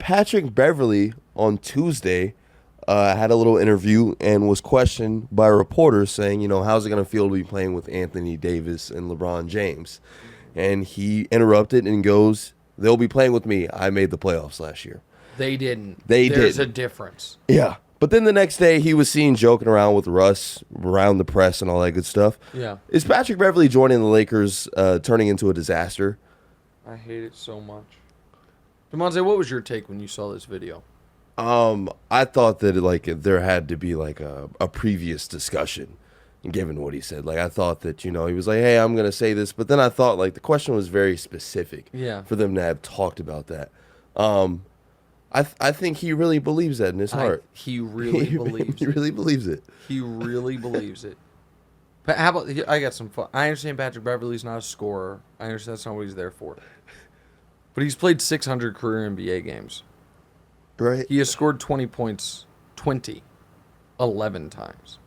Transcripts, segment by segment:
Patrick Beverley on Tuesday had a little interview and was questioned by reporters saying, how's it going to feel to be playing with Anthony Davis and LeBron James? And he interrupted and goes, they'll be playing with me. I made the playoffs last year. They didn't. There's a difference. Yeah. But then the next day, he was seen joking around with Russ around the press and all that good stuff. Yeah. Is Patrick Beverley joining the Lakers turning into a disaster? I hate it so much. Demonte, what was your take when you saw this video? I thought that there had to be a previous discussion, given what he said. I thought that he was like, "Hey, I'm gonna say this," but then I thought the question was very specific. Yeah. For them to have talked about that. I think he really believes that in his heart. He really believes. He really believes it. He really believes it. But how about I got some fun. I understand Patrick Beverley's not a scorer. I understand that's not what he's there for. But he's played 600 career NBA games. Right. He has scored 20 points 11 times.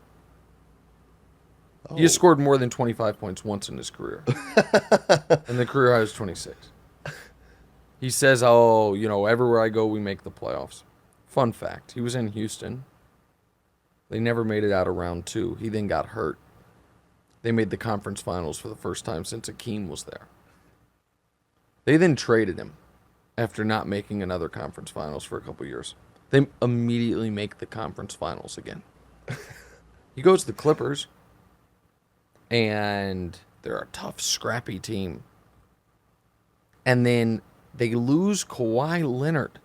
Oh. He has scored more than 25 points once in his career. And the career high was 26. He says, everywhere I go, we make the playoffs. Fun fact, he was in Houston. They never made it out of round 2. He then got hurt. They made the conference finals for the first time since Akeem was there. They then traded him after not making another conference finals for a couple years. They immediately make the conference finals again. He goes to the Clippers, and they're a tough, scrappy team. And then they lose Kawhi Leonard,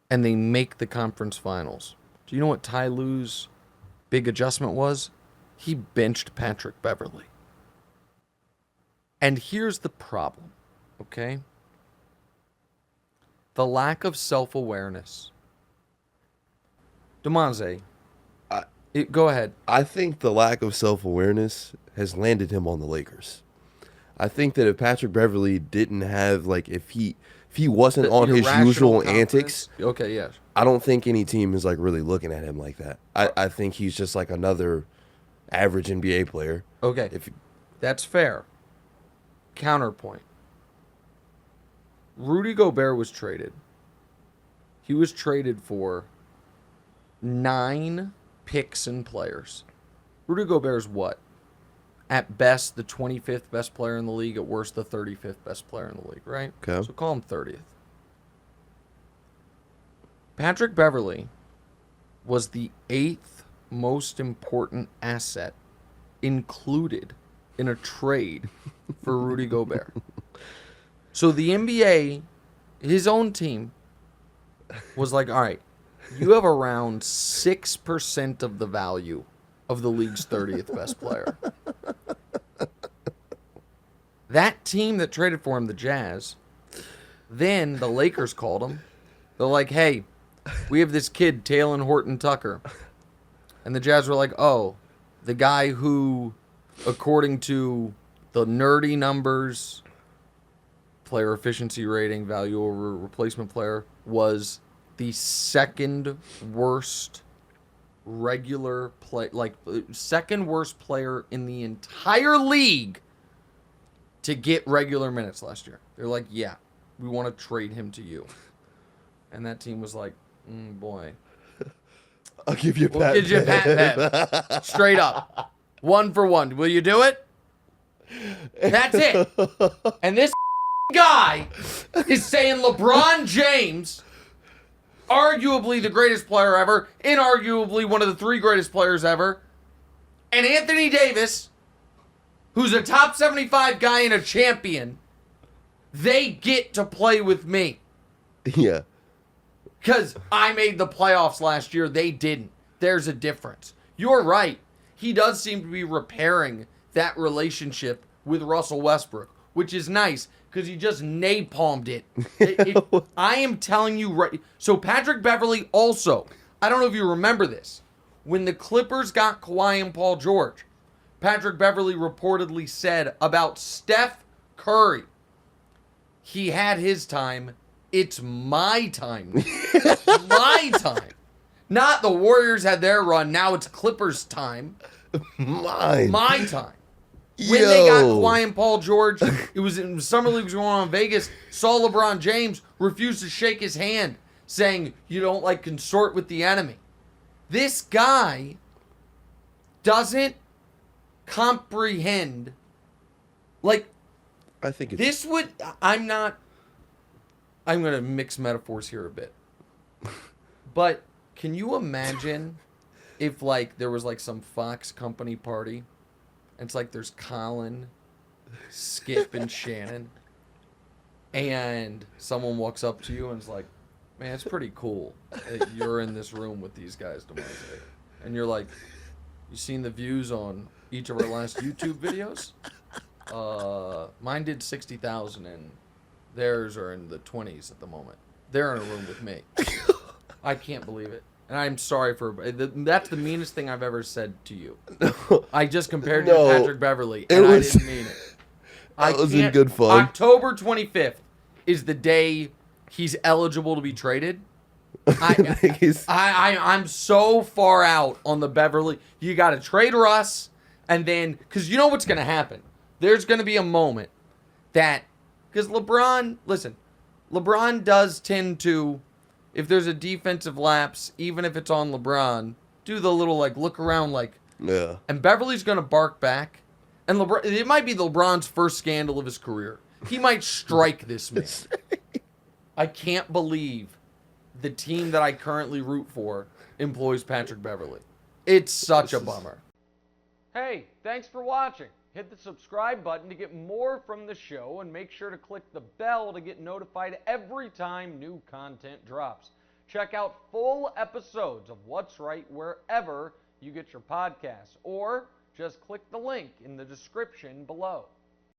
and they make the conference finals. Do you know what Ty Lue's big adjustment was? He benched Patrick Beverley. And here's the problem, okay? The lack of self-awareness. Demonte, go ahead. I think the lack of self-awareness has landed him on the Lakers. I think that if Patrick Beverley didn't have, if he wasn't on his usual antics, okay, yes, I don't think any team is really looking at him like that. I think he's just another average NBA player. Okay, that's fair. Counterpoint. Rudy Gobert was traded. He was traded for 9 picks and players. Rudy Gobert's what? At best, the 25th best player in the league. At worst, the 35th best player in the league, right? Okay. So call him 30th. Patrick Beverley was the 8th most important asset included in a trade for Rudy Gobert. So the NBA, his own team, was like, all right, you have around 6% of the value of the league's 30th best player. That team that traded for him, the Jazz, then the Lakers called him. They're like, hey, we have this kid, Talen Horton-Tucker. And the Jazz were like, oh, the guy who, according to the nerdy numbers, player efficiency rating, value over replacement player, was the second worst second worst player in the entire league to get regular minutes last year. They're like, yeah, we want to trade him to you. And that team was like, boy. I'll give you a pat. We'll give you a pat. Straight up. 1 for 1. Will you do it? That's it. And this guy is saying LeBron James, arguably the greatest player ever, inarguably one of the 3 greatest players ever, and Anthony Davis, who's a top 75 guy and a champion, they get to play with me. Yeah. Because I made the playoffs last year. They didn't. There's a difference. You're right. He does seem to be repairing that relationship with Russell Westbrook, which is nice because he just napalmed it. I am telling you right. So Patrick Beverley also, I don't know if you remember this, when the Clippers got Kawhi and Paul George, Patrick Beverley reportedly said about Steph Curry, he had his time. It's my time. My time. Not the Warriors had their run. Now it's Clippers' time. Mine. My time. When they got Kawhi and Paul George, it was in Summer League was going on in Vegas, saw LeBron James, refused to shake his hand, saying you don't like consort with the enemy. This guy doesn't comprehend. Like, I think it's this would. I'm not. I'm going to mix metaphors here a bit. But can you imagine if, like, there was, like, some Fox company party? And it's like there's Colin, Skip, and Shannon. And someone walks up to you and is like, man, it's pretty cool that you're in this room with these guys, DeMonte. And you're like, you seen the views on each of our last YouTube videos? Mine did 60,000 and theirs are in the 20s at the moment. They're in a room with me. I can't believe it. And I'm sorry for... That's the meanest thing I've ever said to you. no, I just compared you to Patrick Beverley, and I didn't mean it. That was in good fun. October 25th is the day he's eligible to be traded. I'm so far out on the Beverley. You got to trade Russ, and then... Because you know what's going to happen. There's going to be a moment that... Because LeBron... Listen, LeBron does tend to... If there's a defensive lapse, even if it's on LeBron, do the little, like, look around, like... Yeah. And Beverly's going to bark back. And LeBron, it might be LeBron's first scandal of his career. He might strike this man. I can't believe the team that I currently root for employs Patrick Beverley. It's such a bummer. Hey, thanks for watching. Hit the subscribe button to get more from the show, and make sure to click the bell to get notified every time new content drops. Check out full episodes of What's Right wherever you get your podcasts, or just click the link in the description below.